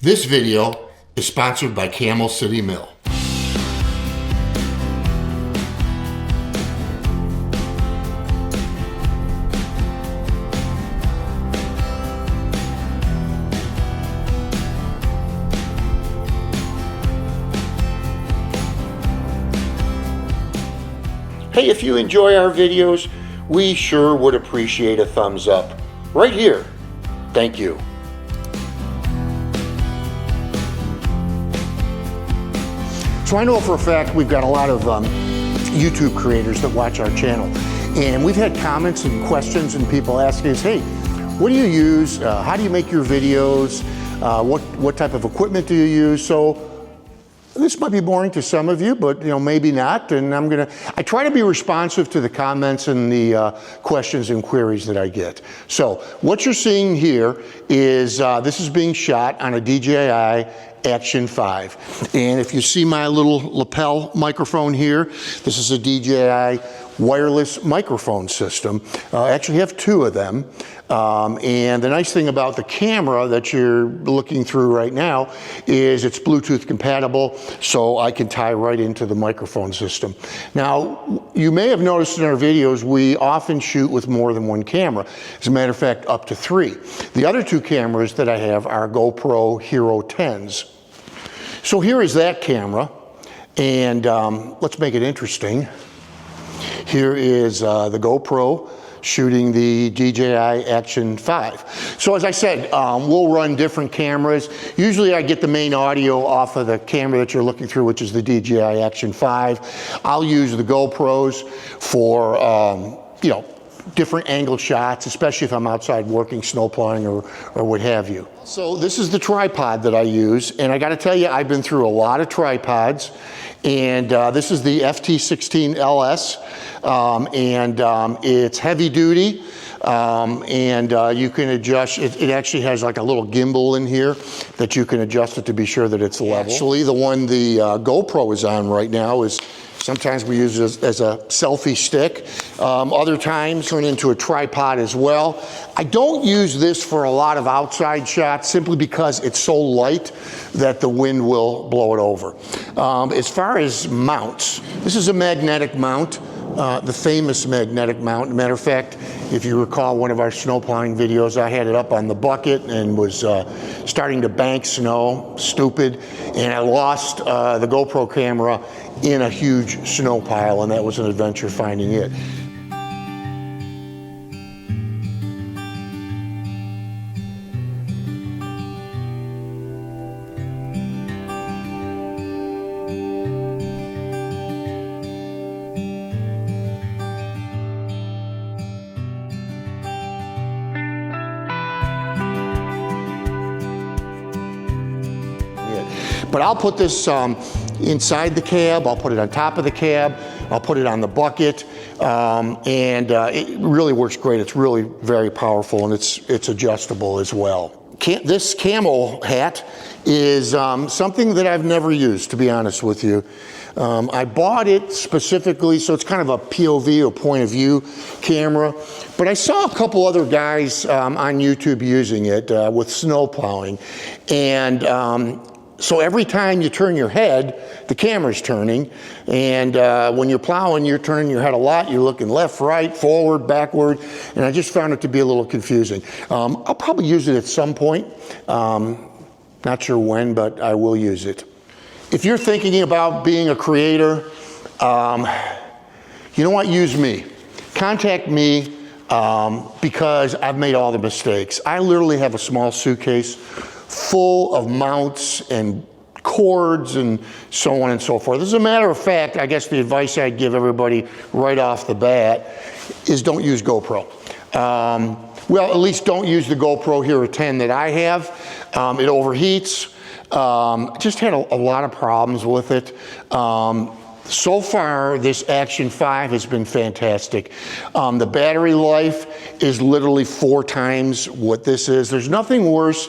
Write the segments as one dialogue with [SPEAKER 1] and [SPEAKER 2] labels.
[SPEAKER 1] This video is sponsored by Camel City Mill. Hey, if you enjoy our videos, we sure would appreciate a thumbs up right here. Thank you. So I know for a fact we've got a lot of YouTube creators that watch our channel, and we've had comments and questions and people asking us, hey, what do you use? How do you make your videos? What type of equipment do you use? So this might be boring to some of you, but maybe not. And I try to be responsive to the comments and the questions and queries that I get. So what you're seeing here is this is being shot on a DJI Action 5. And if you see my little lapel microphone here, this is a DJI wireless microphone system. I actually have two of them. And the nice thing about the camera that you're looking through right now is it's Bluetooth compatible, so I can tie right into the microphone system. Now, you may have noticed in our videos, we often shoot with more than one camera. As a matter of fact, up to 3. The other 2 cameras that I have are GoPro Hero 10s. So here is that camera, and let's make it interesting. Here is the GoPro shooting the DJI Action 5. So as I said, we'll run different cameras. Usually I get the main audio off of the camera that you're looking through, which is the DJI Action 5. I'll use the GoPros for, different angle shots, especially if I'm outside working, snow plowing or what have you. So this is the tripod that I use, and I gotta tell you, I've been through a lot of tripods, and this is the FT16 LS, and it's heavy duty, and you can adjust, it actually has like a little gimbal in here that you can adjust it to be sure that it's level. Actually, the one the GoPro is on right now is sometimes we use it as a selfie stick. Other times turn into a tripod as well. I don't use this for a lot of outside shots simply because it's so light that the wind will blow it over. As far as mounts, this is a magnetic mount. The famous magnetic mount. Matter of fact, if you recall one of our snow plowing videos, I had it up on the bucket and was starting to bank snow, stupid, and I lost the GoPro camera in a huge snow pile, and that was an adventure finding it. But I'll put this inside the cab, I'll put it on top of the cab, I'll put it on the bucket, and it really works great. It's really very powerful, and it's adjustable as well. This camel hat is something that I've never used, to be honest with you. I bought it specifically, so it's kind of a POV or point of view camera, but I saw a couple other guys on YouTube using it with snow plowing, and so every time you turn your head, the camera's turning, and when you're plowing, you're turning your head a lot. You're looking left, right, forward, backward, and I just found it to be a little confusing. I'll probably use it at some point. Not sure when, but I will use it. If you're thinking about being a creator, you know what? Use me. Contact me because I've made all the mistakes. I literally have a small suitcase full of mounts and cords and so on and so forth. As a matter of fact, I guess the advice I'd give everybody right off the bat is don't use GoPro. Well, at least don't use the GoPro Hero 10 that I have. It overheats. Just had a lot of problems with it. So far, this Action 5 has been fantastic. The battery life is literally 4 times what this is. There's nothing worse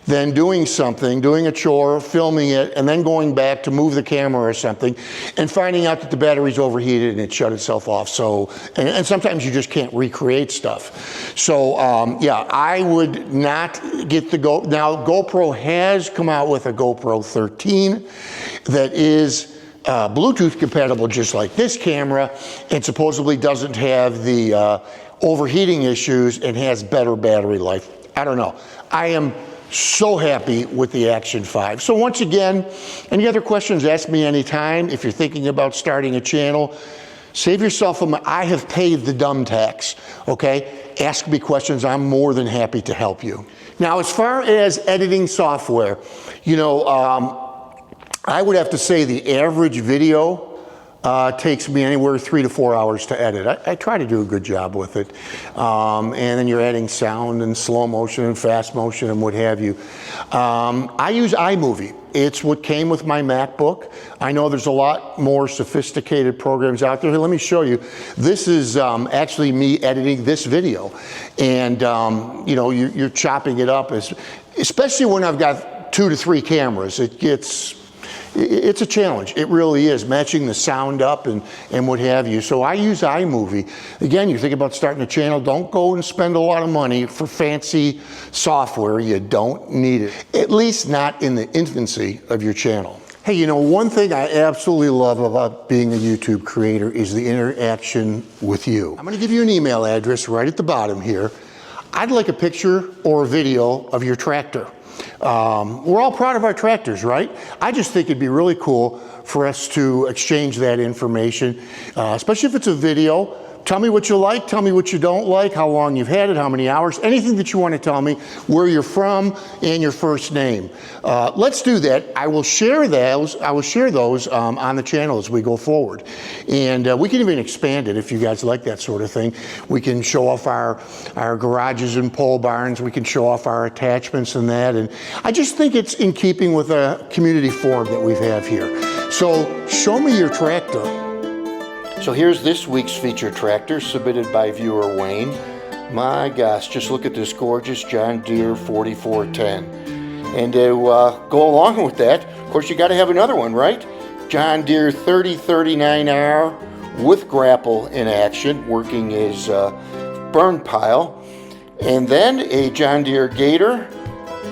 [SPEAKER 1] than doing something, doing a chore, filming it, and then going back to move the camera or something, and finding out that the battery's overheated and it shut itself off. So, and sometimes you just can't recreate stuff. So, yeah, I would not get the Now, GoPro has come out with a GoPro 13 that is Bluetooth compatible, just like this camera, and supposedly doesn't have the overheating issues and has better battery life. I don't know. I am so happy with the Action 5. So once again, any other questions, ask me anytime. If you're thinking about starting a channel, save yourself I have paid the dumb tax, okay? Ask me questions. I'm more than happy to help you. Now, as far as editing software, you know, I would have to say the average video takes me anywhere 3 to 4 hours to edit. I try to do a good job with it. And then you're adding sound and slow motion and fast motion and what have you. I use iMovie. It's what came with my MacBook. I know there's a lot more sophisticated programs out there. Here, let me show you. This is actually me editing this video. And you know, you're chopping it up, especially when I've got 2 to 3 cameras. It's a challenge. It really is, matching the sound up and what have you. So I use iMovie. Again, you think about starting a channel, don't go and spend a lot of money for fancy software. You don't need it, at least not in the infancy of your channel. Hey, you know, one thing I absolutely love about being a YouTube creator is the interaction with you. I'm going to give you an email address right at the bottom here. I'd like a picture or a video of your tractor. We're all proud of our tractors, right? I just think it'd be really cool for us to exchange that information, especially if it's a video. Tell me what you like, tell me what you don't like, how long you've had it, how many hours, anything that you want to tell me, where you're from, and your first name. Let's do that. I will share those. On the channel as we go forward, and we can even expand it if you guys like that sort of thing. We can show off our garages and pole barns. We can show off our attachments and that. And I just think it's in keeping with a community forum that we have here. So show me your tractor. So here's this week's featured tractor submitted by viewer Wayne. My gosh, just look at this gorgeous John Deere 4410. And to go along with that, of course, you got to have another one, right? John Deere 3039R with grapple in action, working as burn pile. And then a John Deere Gator,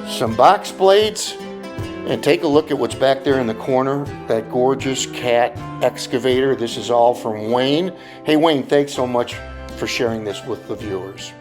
[SPEAKER 1] some box blades, and take a look at what's back there in the corner, that gorgeous cat excavator. This is all from Wayne. Hey Wayne, thanks so much for sharing this with the viewers.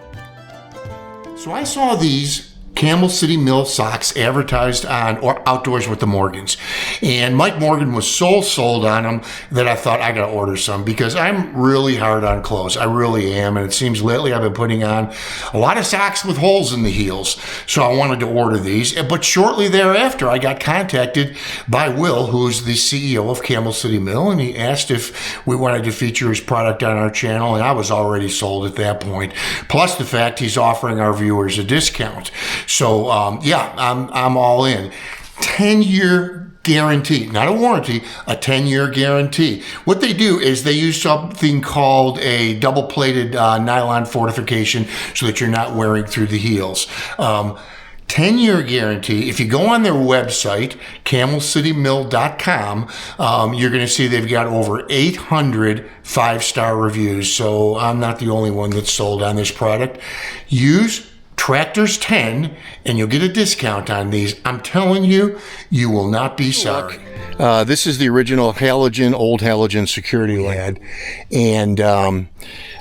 [SPEAKER 1] So I saw these Camel City Mill socks advertised on Outdoors with the Morgans, and Mike Morgan was so sold on them that I thought I gotta order some, because I'm really hard on clothes. I really am, and it seems lately I've been putting on a lot of socks with holes in the heels, so I wanted to order these. But shortly thereafter I got contacted by Will, who's the CEO of Camel City Mill, and he asked if we wanted to feature his product on our channel, and I was already sold at that point, plus the fact he's offering our viewers a discount. So yeah, I'm all in. 10-year guarantee, not a warranty, a 10-year guarantee. What they do is they use something called a double-plated nylon fortification so that you're not wearing through the heels. 10-year guarantee. If you go on their website, camelcitymill.com, you're going to see they've got over 800 5-star reviews. So I'm not the only one that's sold on this product. Use Tractors 10 and you'll get a discount on these. I'm telling you, you will not be sorry. This is the original old halogen security lad, and I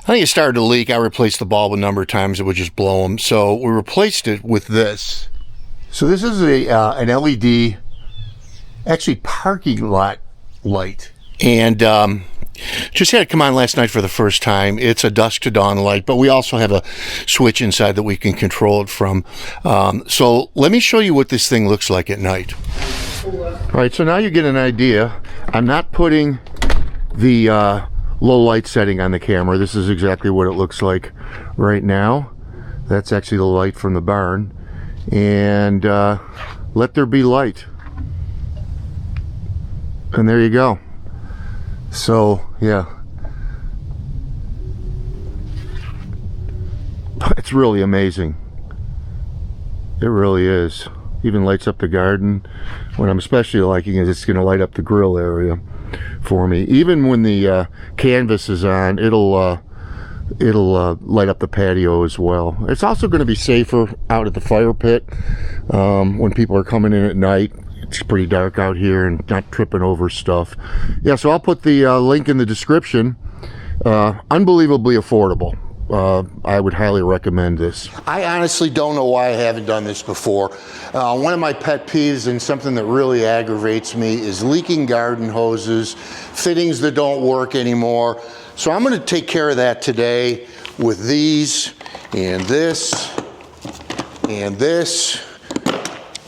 [SPEAKER 1] think it started to leak. I replaced the bulb a number of times. It would just blow them, so we replaced it with this. So this is an LED, actually parking lot light, and just had it come on last night for the first time. It's a dusk to dawn light, but we also have a switch inside that we can control it from. So let me show you what this thing looks like at night. All right, so now you get an idea. I'm not putting the low light setting on the camera. This is exactly what it looks like right now. That's actually the light from the barn. And let there be light. And there you go. So, yeah, it's really amazing. It really is. Even lights up the garden. What I'm especially liking is it's going to light up the grill area for me. Even when the canvas is on, it'll light up the patio as well. It's also going to be safer out at the fire pit when people are coming in at night. It's pretty dark out here and not tripping over stuff. Yeah, so I'll put the link in the description. Unbelievably affordable. I would highly recommend this. I honestly don't know why I haven't done this before. One of my pet peeves and something that really aggravates me is leaking garden hoses, fittings that don't work anymore. So I'm going to take care of that today with these and this and this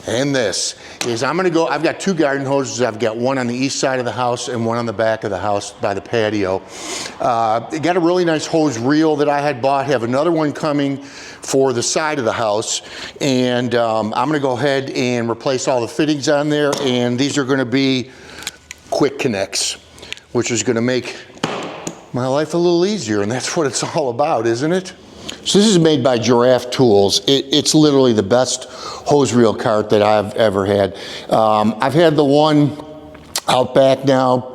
[SPEAKER 1] and this. I've got 2 garden hoses. I've got one on the east side of the house and one on the back of the house by the patio. Got a really nice hose reel that I had bought. Have another one coming for the side of the house. And I'm gonna go ahead and replace all the fittings on there. And these are gonna be quick connects, which is gonna make my life a little easier. And that's what it's all about, isn't it? So this is made by Giraffe Tools. It's literally the best hose reel cart that I've ever had. I've had the one out back now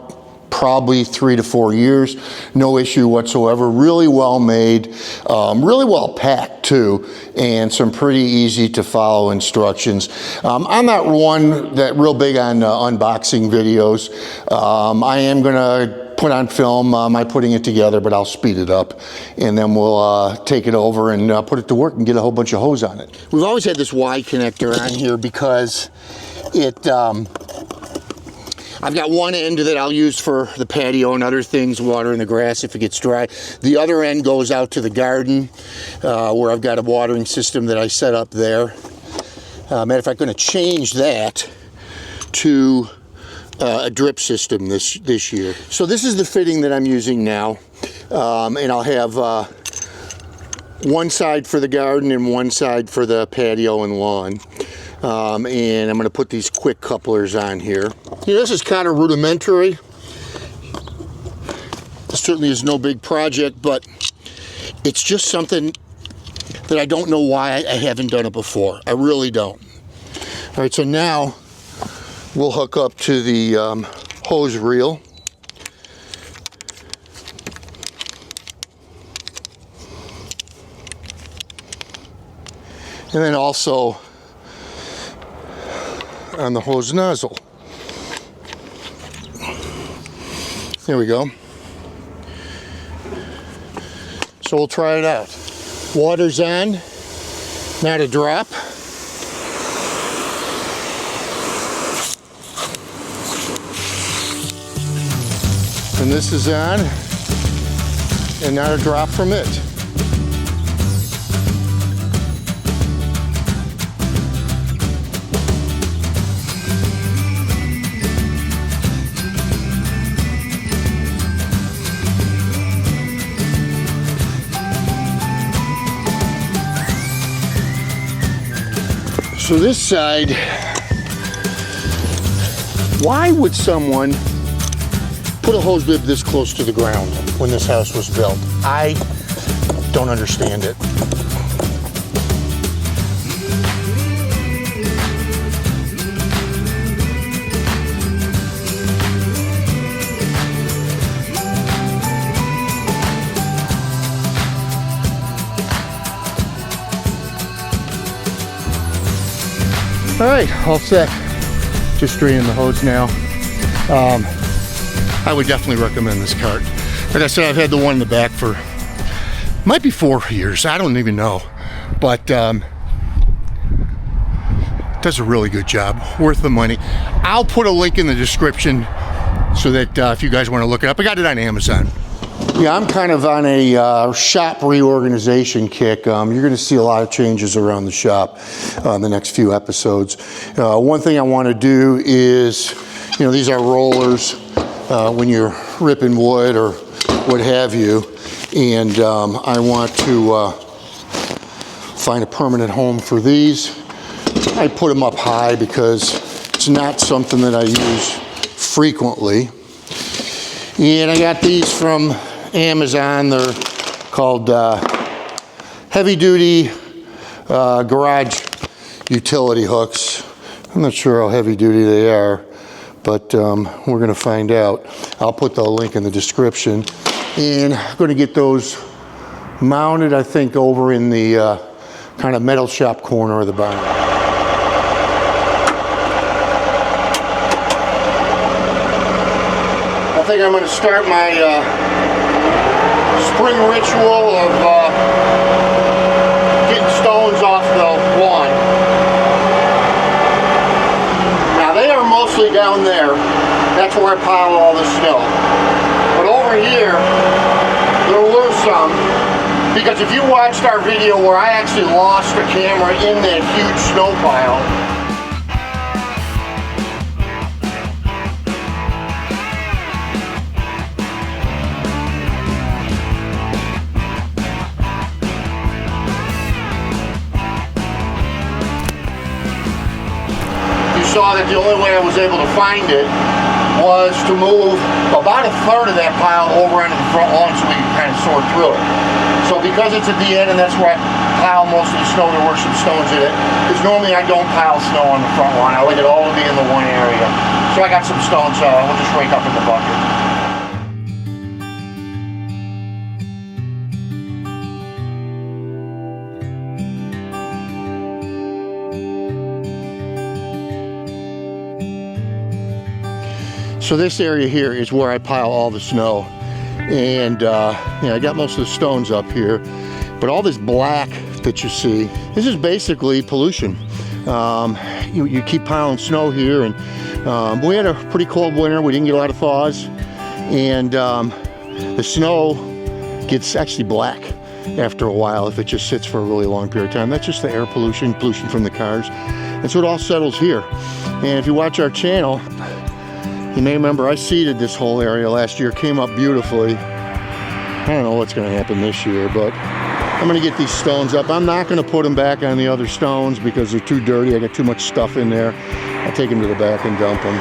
[SPEAKER 1] probably 3 to 4 years. No issue whatsoever. Really well made, really well packed too, and some pretty easy to follow instructions. I'm not real big on unboxing videos. I am gonna put on film my putting it together, but I'll speed it up and then we'll take it over and put it to work and get a whole bunch of hose on it. We've always had this Y connector on here because I've got one end that I'll use for the patio and other things, watering the grass if it gets dry. The other end goes out to the garden where I've got a watering system that I set up there. Matter of fact, I'm going to change that to a drip system this year. So this is the fitting that I'm using now, and I'll have one side for the garden and one side for the patio and lawn. And I'm going to put these quick couplers on here. You know, this is kind of rudimentary. This certainly is no big project, but it's just something that I don't know why I haven't done it before. I really don't. All right, so now we'll hook up to the hose reel. And then also on the hose nozzle. There we go. So we'll try it out. Water's on, not a drop. And this is on, and not a drop from it. So this side, why would someone put a hose bib this close to the ground when this house was built? I don't understand it. All right, all set. Just straightening the hose now. I would definitely recommend this cart. Like I said, I've had the one in the back for, might be 4 years, I don't even know. But does a really good job, worth the money. I'll put a link in the description so that if you guys want to look it up. I got it on Amazon. Yeah, I'm kind of on a shop reorganization kick. You're going to see a lot of changes around the shop in the next few episodes. One thing I want to do is, you know, these are rollers when you're ripping wood or what have you, and I want to find a permanent home for these. I put them up high because it's not something that I use frequently. And I got these from Amazon. They're called heavy duty garage utility hooks. I'm not sure how heavy duty they are, but we're going to find out. I'll put the link in the description. And I'm going to get those mounted, I think, over in the kind of metal shop corner of the barn. I think I'm going to start my spring ritual of getting stones off the lawn. Now they are mostly down there. That's where I pile all the snow. But over here, there were some, because if you watched our video where I actually lost the camera in that huge snow pile, saw that the only way I was able to find it was to move about a third of that pile over onto the front lawn so we could kind of sort through it. So because it's at the end and that's where I pile most of the snow, there were some stones in it. Because normally I don't pile snow on the front lawn. I like it all to be in the one area. So I got some stones, we'll just rake up in the bucket. So this area here is where I pile all the snow, and I got most of the stones up here, but all this black that you see, this is basically pollution. You keep piling snow here, and we had a pretty cold winter. We didn't get a lot of thaws, and the snow gets actually black after a while if it just sits for a really long period of time. That's just the air pollution from the cars, and so it all settles here. And if you watch our channel, you may remember I seeded this whole area last year, came up beautifully. I don't know what's going to happen this year, but I'm going to get these stones up. I'm not going to put them back on the other stones because they're too dirty. I got too much stuff in there. I'll take them to the back and dump them.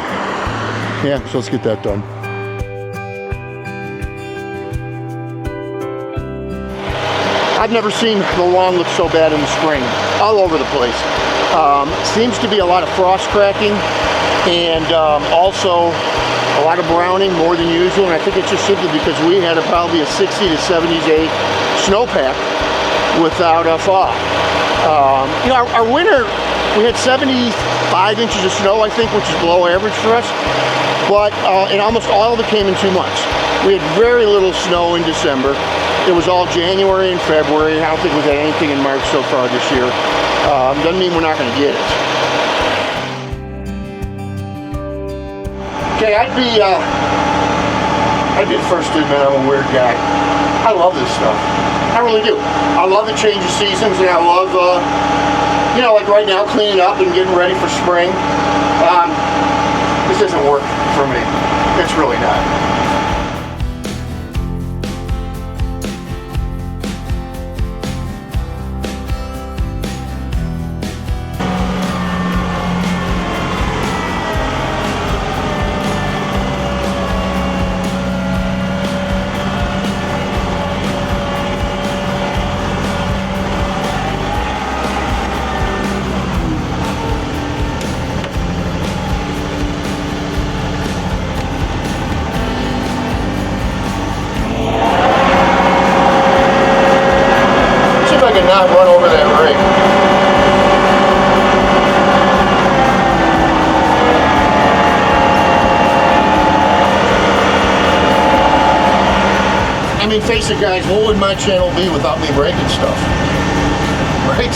[SPEAKER 1] Yeah, so let's get that done. I've never seen the lawn look so bad in the spring, all over the place. Seems to be a lot of frost cracking, and also a lot of browning, more than usual, and I think it's just simply because we had probably a 60 to 70 day snowpack without a thaw. Our winter, we had 75 inches of snow, I think, which is below average for us, but and almost all of it came in 2 months. We had very little snow in December. It was all January and February. I don't think we've had anything in March so far this year. Doesn't mean we're not going to get it. Okay, I'd be the first to admit I'm a weird guy. I love this stuff. I really do. I love the change of seasons, and I love, like right now, cleaning up and getting ready for spring. This doesn't work for me. It's really not. Not run over that rig. I mean, face it, guys, what would my channel be without me breaking stuff? Right?